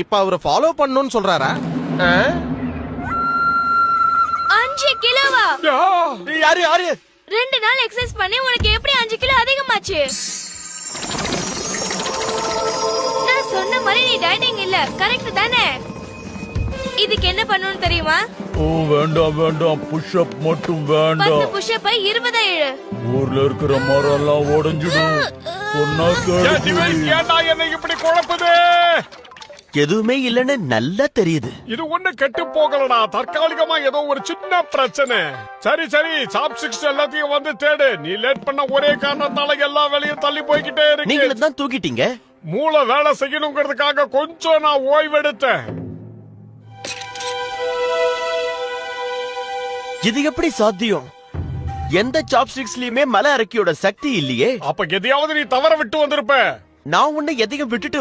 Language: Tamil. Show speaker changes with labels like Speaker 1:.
Speaker 1: இப்ப அவரை ஃபாலோ பண்ணணும்னு சொல்றாரா?
Speaker 2: 5 கிலோவா?
Speaker 3: யாரு யாரு
Speaker 2: 2 நாள் எக்ஸசைஸ் பண்ணி உனக்கு எப்படி 5 கிலோ அதிகமாச்சு? நான் சொன்ன மாதிரி நீ டயட்டிங் இல்ல, கரெக்ட் தானே? இதுக்கு என்ன பண்ணனும் தெரியுமா?
Speaker 4: ஓ வேண்டாம் வேண்டாம், புஷ் அப் மட்டும் வேண்டாம்.
Speaker 2: 10 புஷ் அப் 20 இழு.
Speaker 4: ஊர்ல இருக்கிற மரம் எல்லாம் உடைஞ்சிடும். ஒன்னா
Speaker 3: ஏன்டா என்ன இப்படி குழப்புது?
Speaker 5: எதுவுமே இல்லன்னு நல்லா தெரியுது.
Speaker 3: இது ஒண்ணு கெட்டு போகலடா, தற்காலிகமா ஏதோ ஒரு சின்ன பிரச்சனை. சரி சரி, சாப்ஸ்டிக்ஸ் எல்லாத்தையும் வந்து தேடு. நீ லேட் பண்ண ஒரே காரணத்தால எல்லா வேலையும் தள்ளி போய்கிட்டே இருக்கு.
Speaker 5: நீங்களும் தான் தூக்கிட்டீங்க.
Speaker 3: மூளை வேலை செய்யணுங்கிறதுக்காக கொஞ்சம் நான் ஓய்வெடுத்தேன்.
Speaker 5: இது எப்படி சாத்தியம்? எந்த சாப்ஸ்டிக்ஸ்லயுமே மலை அரக்கியோட சக்தி இல்லையே.
Speaker 3: அப்ப எதையாவது நீ தவற விட்டு வந்திருப்ப.
Speaker 5: நான் உன்னை எதையும் விட்டுட்டு